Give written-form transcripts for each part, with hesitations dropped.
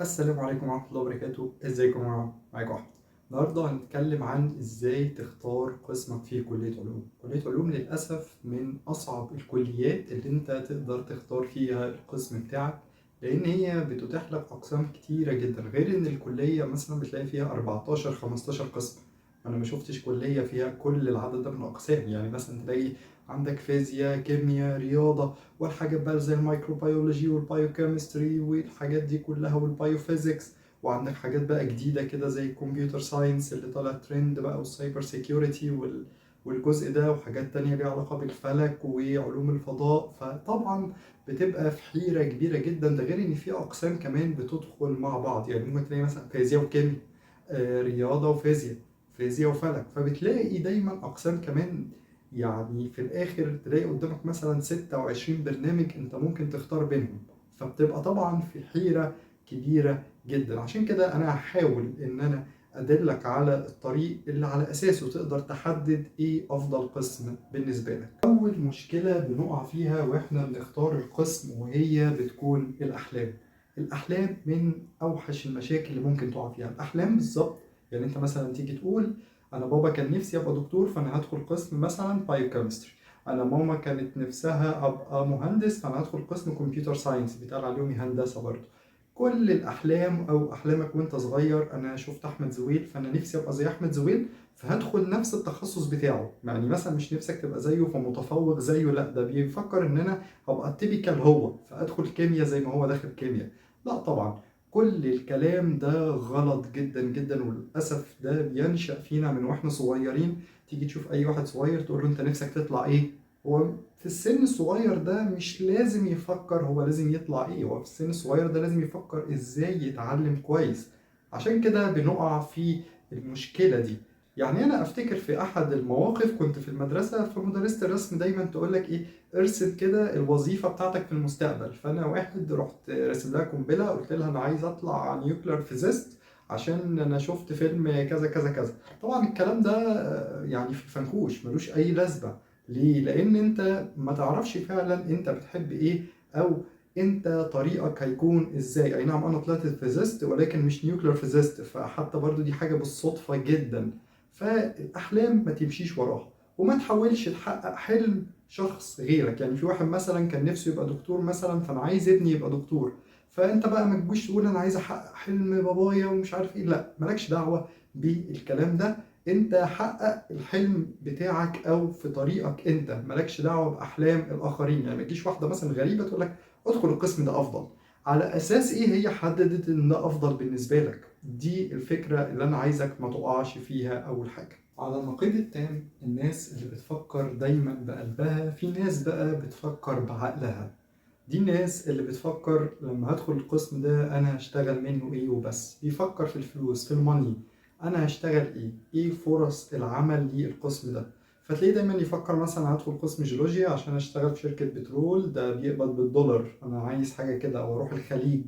السلام عليكم ورحمة الله وبركاته، ازيكم يا جماعة؟ معاكم أحمد. النهاردة هنتكلم عن ازاي تختار قسمك في كلية علوم. كلية علوم للأسف من أصعب الكليات اللي انت تقدر تختار فيها القسم بتاعك، لأن هي بتتيح لك أقسام كتيرة جدا، غير إن الكلية مثلا بتلاقي فيها 14 15 قسم. أنا ما شفتش كلية فيها كل العدد ده من الأقسام، يعني مثلا تلاقي عندك فيزياء، كيمياء، رياضة، والحاجات بقى زي الميكروبيولوجي والبايوكيمستري والحاجات دي كلها والبايوفيزيكس. وعندك حاجات بقى جديدة كده زي الكمبيوتر ساينس اللي طالع ترند بقى، والسايبر سيكيورتي والجزء ده، وحاجات تانية ليها علاقة بالفلك وعلوم الفضاء. فطبعا بتبقى في حيرة كبيرة جدا، ده غير ان في اقسام كمان بتدخل مع بعض. يعني ممكن تلاقي مثلا فيزياء وكيمياء، رياضة وفيزياء، فيزياء وفلك، فبتلاقي دايما اقسام كمان. يعني في الاخر تلاقي قدامك مثلا 26 برنامج انت ممكن تختار بينهم، فبتبقى طبعا في حيرة كبيرة جدا. عشان كده انا هحاول ان انا ادلك على الطريق اللي على اساسه تقدر تحدد ايه افضل قسم بالنسبة لك. اول مشكلة بنقع فيها واحنا بنختار القسم وهي بتكون الاحلام. الاحلام من اوحش المشاكل اللي ممكن تقع فيها. الاحلام بالظبط، يعني انت مثلا تيجي تقول انا بابا كان نفسي ابقى دكتور فانا هدخل قسم مثلا بايوكيمستري، انا ماما كانت نفسها ابقى مهندس فانا هدخل قسم كمبيوتر ساينس، بيتقال عليهم هندسه برضه. كل الاحلام او احلامك وانت صغير، انا شفت احمد زويل فانا نفسي ابقى زي احمد زويل فهدخل نفس التخصص بتاعه. يعني مثلا مش نفسك تبقى زيه فمتفوق زيه، لا ده بيفكر ان انا هبقى تيبيكال هو فادخل كيمياء زي ما هو داخل كيمياء. لا طبعا، كل الكلام ده غلط جدا جدا، وللأسف ده بينشأ فينا من واحنا صغيرين. تيجي تشوف أي واحد صغير تقول له أنت نفسك تطلع إيه؟ هو في السن الصغير ده مش لازم يفكر هو لازم يطلع إيه، هو في السن الصغير ده لازم يفكر إزاي يتعلم كويس. عشان كده بنقع في المشكلة دي. يعني أنا أفتكر في أحد المواقف كنت في المدرسة، فمدرسة الرسم دايما تقول لك إيه، ارسم كده الوظيفة بتاعتك في المستقبل. فأنا واحد رحت راسم لها قنبلة، قلت لها أنا عايز أطلع نيوكلير فيزيست عشان أنا شفت فيلم كذا كذا كذا. طبعا الكلام ده يعني في الفنكوش ملوش أي لازمة. ليه؟ لأن أنت ما تعرفش فعلا أنت بتحب إيه، أو أنت طريقك هيكون إزاي. أي نعم أنا طلعت فيزيست ولكن مش نيوكلير فيزيست، فحتى برضو دي حاجة بالصدفة جدا. فالأحلام ما تمشيش وراها، وما تحاولش تحقق حلم شخص غيرك. يعني في واحد مثلا كان نفسه يبقى دكتور مثلا، فانا عايز ابني يبقى دكتور، فانت بقى ما تجيش تقول انا عايز احقق حلم بابايا ومش عارف ايه. لا، مالكش دعوه بالكلام ده. انت حقق الحلم بتاعك او في طريقك، انت مالكش دعوه باحلام الاخرين. يعني ما تجيش واحده مثلا غريبه تقول لك ادخل القسم ده افضل، على اساس ايه هي حددت ان ده افضل بالنسبه لك؟ دي الفكره اللي انا عايزك ما تقعش فيها. اول حاجه، على النقيض التام، الناس اللي بتفكر دايما بقلبها، في ناس بقى بتفكر بعقلها. دي الناس اللي بتفكر لما هدخل القسم ده انا هشتغل منه ايه وبس، بيفكر في الفلوس، في الماني. انا هشتغل ايه، ايه فرص العمل للقسم ده. فتلاقيه دايما يفكر مثلا هدخل قسم جيولوجيا عشان اشتغل في شركة بترول، ده بيقبض بالدولار، انا عايز حاجة كده، او اروح الخليج.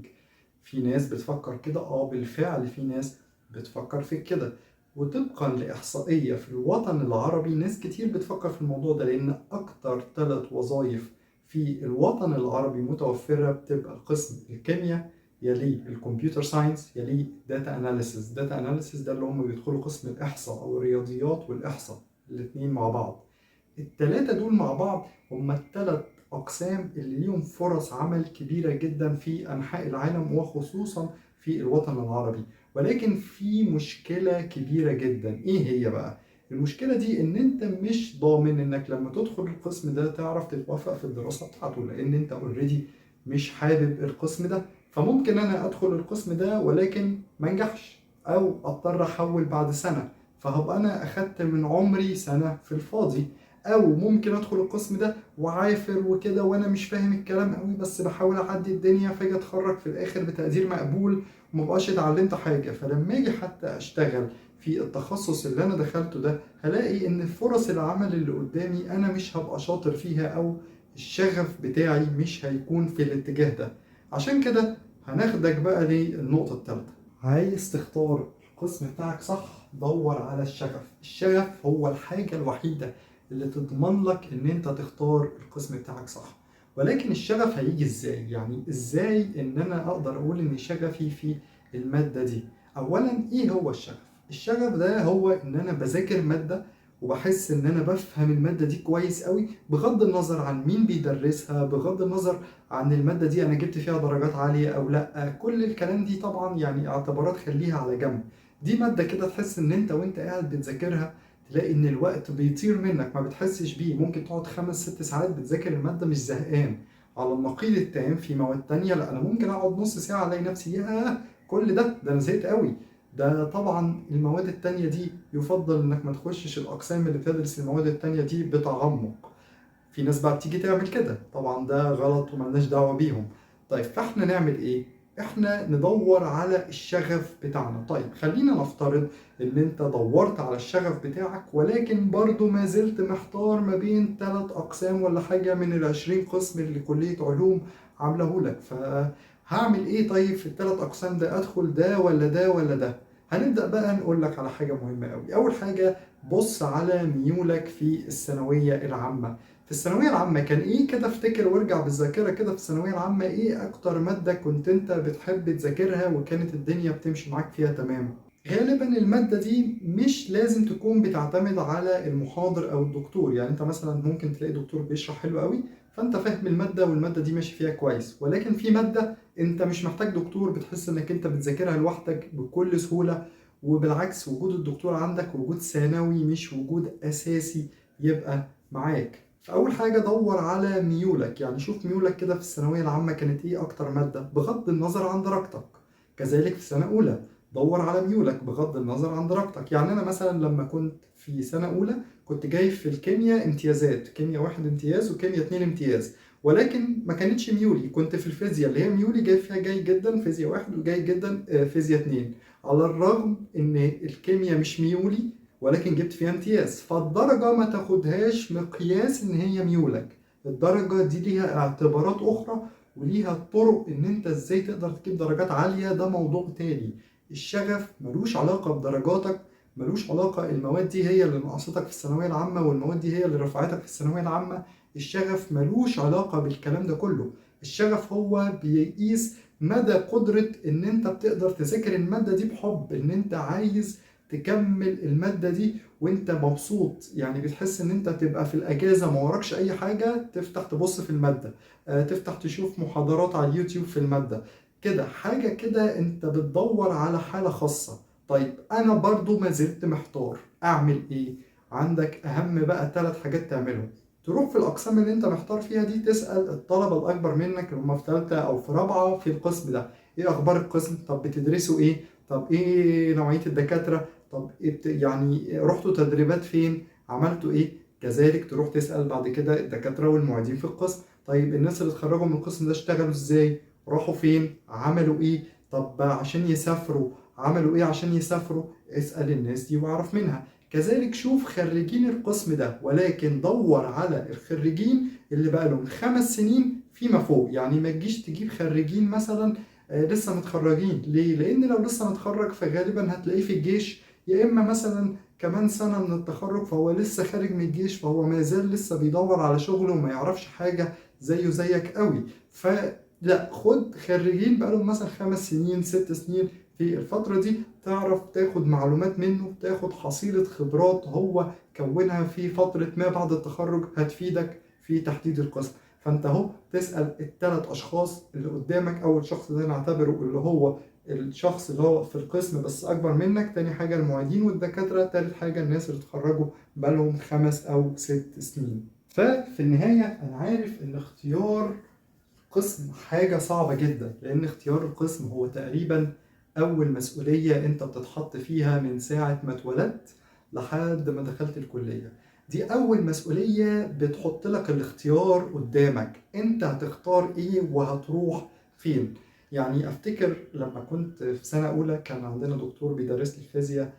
في ناس بتفكر كده، بالفعل في ناس بتفكر في كده. وطبقا لإحصائية في الوطن العربي، ناس كتير بتفكر في الموضوع ده، لأن أكتر 3 وظائف في الوطن العربي متوفرة بتبقى القسم الكيمياء، يليه الكمبيوتر ساينس، يليه داتا اناليسيس. داتا اناليسيس ده اللي هم بيدخلوا قسم الإحصاء أو الرياضيات والإحصاء، الاتنين مع بعض. التلاتة دول مع بعض هم التلات أقسام اللي ليهم فرص عمل كبيرة جدا في أنحاء العالم وخصوصا في الوطن العربي. ولكن في مشكلة كبيرة جدا، إيه هي بقى؟ المشكلة دي إن أنت مش ضامن إنك لما تدخل القسم ده تعرف تتوفق في الدراسة بتاعته، لأن أنت أوريدي مش حابب القسم ده. فممكن أنا أدخل القسم ده ولكن ما انجحش، أو أضطر أحول بعد سنة، فهبقى أنا أخدت من عمري سنة في الفاضي. او ممكن ادخل القسم ده وعافر وكده وانا مش فاهم الكلام قوي بس بحاول اعدي الدنيا، فاجي اتخرج في الاخر بتقدير مقبول ومبقاش اتعلمت حاجه. فلما اجي حتى اشتغل في التخصص اللي انا دخلته ده، هلاقي ان فرص العمل اللي قدامي انا مش هبقى شاطر فيها، او الشغف بتاعي مش هيكون في الاتجاه ده. عشان كده هناخدك بقى للنقطه الثالثه. عايز تختار القسم بتاعك صح، دور على الشغف. الشغف هو الحاجة الوحيدة اللي تضمن لك ان انت تختار القسم بتاعك صح. ولكن الشغف هيجي ازاي؟ يعني ازاي ان انا اقدر اقول ان شغفي في المادة دي؟ اولا ايه هو الشغف؟ الشغف ده هو ان انا بذاكر مادة وبحس ان انا بفهم المادة دي كويس قوي، بغض النظر عن مين بيدرسها، بغض النظر عن المادة دي انا جبت فيها درجات عالية او لا. كل الكلام دي طبعا يعني اعتبارات خليها على جنب. دي مادة كده تحس ان وانت قاعد بتذاكرها تلاقي ان الوقت بيطير منك، ما بتحسش بيه. ممكن تقعد 5 6 ساعات بتذاكر المادة مش زهقان. على النقيض التام في مواد تانية لا، انا ممكن اقعد نص ساعة الاقي نفسي ياه كل ده انا زهقت قوي. ده طبعا المواد التانية دي يفضل انك ما تخشش الاقسام اللي بتدرس المواد التانية دي بتعمق. في ناس بقى بتيجي تعمل كده، طبعا ده غلط وملناش دعوة بيهم. طيب فاحنا نعمل ايه؟ احنا ندور على الشغف بتاعنا. طيب خلينا نفترض ان انت دورت على الشغف بتاعك ولكن برضو ما زلت محتار ما بين 3 اقسام ولا حاجة من ال20 قسم اللي كلية علوم عاملهولك. فهعمل ايه طيب في ال3 اقسام ده؟ ادخل ده ولا ده ولا ده؟ هنبدأ بقى نقول لك على حاجة مهمة قوي. اول حاجة بص على ميولك في الثانوية العامة. في الثانوية العامة كان ايه كده؟ افتكر وارجع بالذاكرة كده. في الثانوية العامة ايه اكتر مادة كنت انت بتحب تذاكرها وكانت الدنيا بتمشي معاك فيها تمام؟ غالبا المادة دي مش لازم تكون بتعتمد على المحاضر او الدكتور. يعني انت مثلا ممكن تلاقي دكتور بيشرح حلو قوي فانت فاهم المادة والمادة دي ماشي فيها كويس، ولكن في مادة انت مش محتاج دكتور، بتحس انك انت بتذاكرها لوحدك بكل سهولة. وبالعكس وجود الدكتور عندك وجود ثانوي مش وجود اساسي يبقى معاك. فأول حاجة دور على ميولك، يعني شوف ميولك كده في الثانوية العامة كانت إيه أكتر مادة بغض النظر عن درجتك. كذلك في سنة أولى دور على ميولك بغض النظر عن درجتك. يعني أنا مثلا لما كنت في سنة أولى كنت جايب في الكيمياء امتيازات، كيمياء 1 امتياز وكيمياء 2 امتياز، ولكن ما كانتش ميولي. كنت في الفيزياء اللي هي ميولي جايب فيها جيد جدا فيزياء 1 وجيد جدا فيزياء 2، على الرغم إن الكيمياء مش ميولي ولكن جبت فيها امتياز. فالدرجة ما تاخدهاش مقياس ان هي ميولك، الدرجة دي ليها اعتبارات اخرى وليها طرق ان انت ازاي تقدر تجيب درجات عالية، ده موضوع تاني. الشغف ملوش علاقة بدرجاتك، ملوش علاقة المواد دي هي اللي نقصتك في الثانوية العامة والمواد دي هي اللي رفعتك في الثانوية العامة. الشغف ملوش علاقة بالكلام ده كله. الشغف هو بيقيس مدى قدرة ان انت بتقدر تذاكر المادة دي بحب، ان انت عايز تكمل المادة دي وانت مبسوط. يعني بتحس ان انت تبقى في الاجازة ما وراكش اي حاجة تفتح تبص في المادة، تفتح تشوف محاضرات على اليوتيوب في المادة كده، حاجة كده انت بتدور على حالة خاصة. طيب انا برضو ما زلت محتار اعمل ايه؟ عندك اهم بقى 3 حاجات تعملهم. تروح في الاقسام اللي انت محتار فيها دي تسأل الطلبة الاكبر منك اللي هم في 3 او في 4 في القسم ده، ايه اخبار القسم؟ طب بتدرسوا ايه؟ طب ايه نوعية الدكاترة؟ طب يعني رحتوا تدريبات فين؟ عملتوا ايه؟ كذلك تروح تسأل بعد كده الدكاترة والمعيدين في القسم، طيب الناس اللي اتخرجوا من القسم ده اشتغلوا ازاي؟ راحوا فين؟ عملوا ايه؟ طب عشان يسافروا عملوا ايه عشان يسافروا؟ اسأل الناس دي واعرف منها. كذلك شوف خريجين القسم ده، ولكن دور على الخريجين اللي بقى لهم 5 سنين فيما فوق. يعني ما تجيش تجيب خريجين مثلا لسه متخرجين. ليه؟ لأن لو لسه متخرج فغالبا هتلاقيه في الجيش، يا إما مثلا كمان سنة من التخرج فهو لسه خارج من الجيش، فهو ما زال لسه بيدور على شغل وما يعرفش حاجة زيه زيك قوي. فلا، خد خريجين بقالهم مثلا 5 سنين 6 سنين، في الفترة دي تعرف تاخد معلومات منه، تاخد حصيلة خبرات هو كونها في فترة ما بعد التخرج هتفيدك في تحديد القسم. فانت اهو تسأل ال3 اشخاص اللي قدامك. اول شخص ده نعتبره اللي هو الشخص اللي هو في القسم بس اكبر منك، تاني حاجة المعيدين والدكاترة، تالت حاجة الناس اللي اتخرجوا بقالهم 5 او 6 سنين. ففي النهاية انا عارف ان اختيار قسم حاجة صعبة جدا، لان اختيار القسم هو تقريبا اول مسؤولية انت بتتحط فيها من ساعة ما اتولدت لحد ما دخلت الكلية. دي أول مسؤولية بتحط لك الاختيار قدامك، أنت هتختار إيه وهتروح فين. يعني أفتكر لما كنت في سنة أولى كان عندنا دكتور بيدرس لي الفيزياء،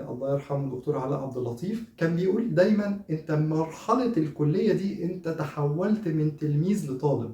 الله يرحمه دكتور علاء عبد اللطيف، كان بيقول دايما أنت مرحلة الكلية دي أنت تحولت من تلميذ لطالب.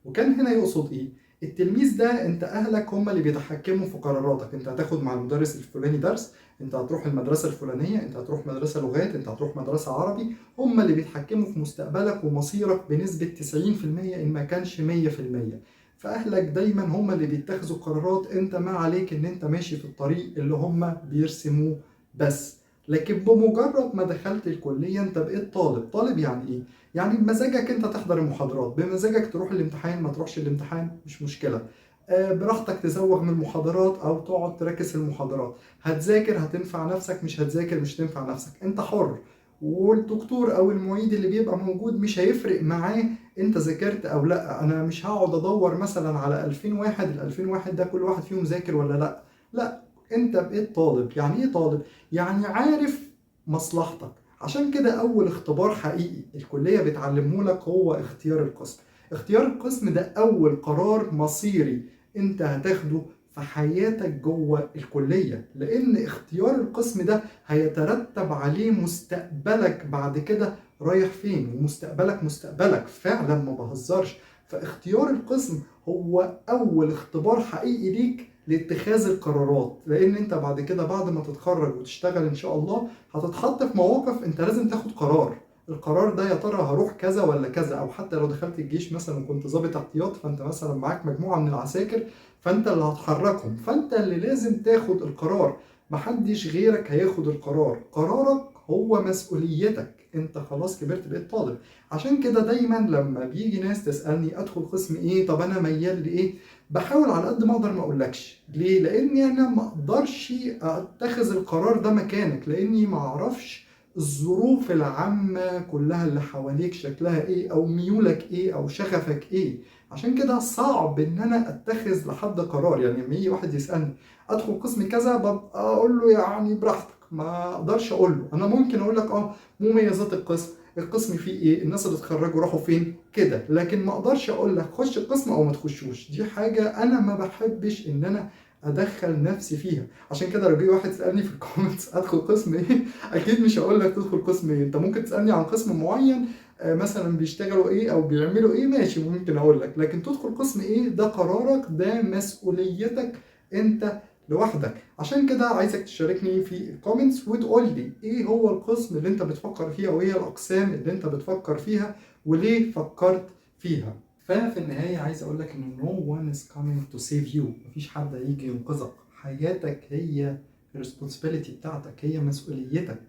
وكان هنا يقصد إيه؟ التلميذ ده انت اهلك هم اللي بيتحكموا في قراراتك. انت هتاخد مع المدرس الفلاني درس، انت هتروح المدرسة الفلانية، انت هتروح مدرسة لغات، انت هتروح مدرسة عربي. هم اللي بيتحكموا في مستقبلك ومصيرك بنسبة 90% ان ما كانش 100%. فاهلك دايما هم اللي بيتخذوا قرارات، انت ما عليك ان انت ماشي في الطريق اللي هم بيرسموه بس. لكن بمجرد ما دخلت الكلية انت بقيت طالب. طالب يعني ايه؟ يعني بمزاجك انت تحضر المحاضرات، بمزاجك تروح الامتحان، ما تروحش الامتحان مش مشكلة. براحتك تزوغ من المحاضرات او تقعد تركز في المحاضرات. هتذاكر هتنفع نفسك، مش هتذاكر مش تنفع نفسك، انت حر. والدكتور او المعيد اللي بيبقى موجود مش هيفرق معاه انت ذاكرت او لا. انا مش هقعد ادور مثلا على 2000 واحد، ال 2000 واحد ده كل واحد فيهم ذاكر ولا لا. لا، انت بقيت طالب. يعني ايه طالب؟ يعني عارف مصلحتك. عشان كده اول اختبار حقيقي الكلية بتعلمه لك هو اختيار القسم. اختيار القسم ده اول قرار مصيري انت هتاخده في حياتك جوه الكلية، لان اختيار القسم ده هيترتب عليه مستقبلك بعد كده رايح فين. ومستقبلك مستقبلك فعلا، ما بهزرش. فاختيار القسم هو اول اختبار حقيقي ليك لاتخاذ القرارات، لان انت بعد كده بعد ما تتخرج وتشتغل ان شاء الله هتتحط في مواقف انت لازم تاخد قرار. القرار ده يا ترى هروح كذا ولا كذا. او حتى لو دخلت الجيش مثلا وكنت ضابط احتياط، فانت مثلا معاك مجموعة من العساكر، فانت اللي هتحركهم، فانت اللي لازم تاخد القرار. محدش غيرك هياخد القرار. قرارك هو مسؤوليتك. انت خلاص كبرت بقيت طالب. عشان كده دايما لما بيجي ناس تسألني ادخل قسم ايه، طب انا ميال لايه، بحاول على قد ما اقدر ما اقولكش. ليه؟ لاني انا ما اقدرش اتخذ القرار ده مكانك، لاني ما اعرفش الظروف العامة كلها اللي حواليك شكلها ايه، او ميولك ايه، او شغفك ايه. عشان كده صعب ان انا اتخذ لحد قرار. يعني لما يجي واحد يسألني ادخل قسم كذا، ببقى اقول له يعني براحتك، ما اقدرش اقول له. انا ممكن اقول لك مميزات القسم، القسم فيه ايه، الناس اللي اتخرجوا راحوا فين كده، لكن ما اقدرش اقول لك خش القسم او ما تخشوش. دي حاجة انا ما بحبش ان انا ادخل نفسي فيها. عشان كده لو جه واحد سالني في الكومنتس ادخل قسم ايه، اكيد مش هقول لك تدخل قسم ايه. انت ممكن تسالني عن قسم معين مثلا بيشتغلوا ايه او بيعملوا ايه، ماشي ممكن اقول لك. لكن تدخل قسم ايه ده قرارك، ده مسؤوليتك انت لوحدك. عشان كده عايزك تشاركني في الكومنتس وتقول لي ايه هو القسم اللي انت بتفكر فيها، وايه الاقسام اللي انت بتفكر فيها، وليه فكرت فيها. ففي النهاية عايز اقول لك ان no one is coming to save you. مفيش حد هيجي ينقذك. حياتك هي responsibility بتاعتك، هي مسؤوليتك.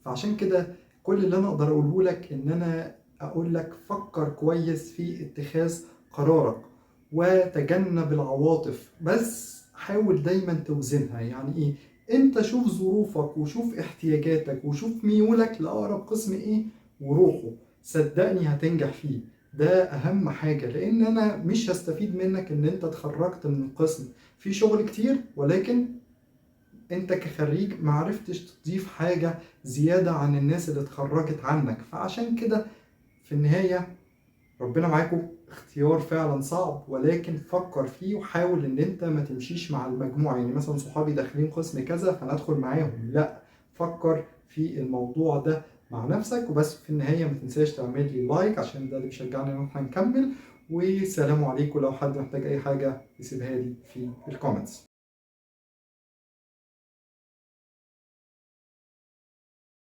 فعشان كده كل اللي انا اقدر اقوله لك ان انا اقول لك فكر كويس في اتخاذ قرارك وتجنب العواطف. بس حاول دايما توزنها. يعني ايه؟ انت شوف ظروفك وشوف احتياجاتك وشوف ميولك لأقرب قسم ايه وروحه. صدقني هتنجح فيه. ده اهم حاجة، لان انا مش هستفيد منك ان انت اتخرجت من القسم في شغل كتير، ولكن انت كخريج معرفتش تضيف حاجة زيادة عن الناس اللي اتخرجت عنك. فعشان كده في النهاية ربنا معاكم. اختيار فعلا صعب، ولكن فكر فيه وحاول ان انت ما تمشيش مع المجموعة. يعني مثلا صحابي داخلين قسم كذا فانا ادخل معاهم، لا. فكر في الموضوع ده مع نفسك وبس. في النهاية ما تنساش تعمل لي لايك عشان ده اللي بيشجعني ان احنا نكمل. والسلام عليكم. لو حد محتاج اي حاجة يسيبها لي في الكومنتس.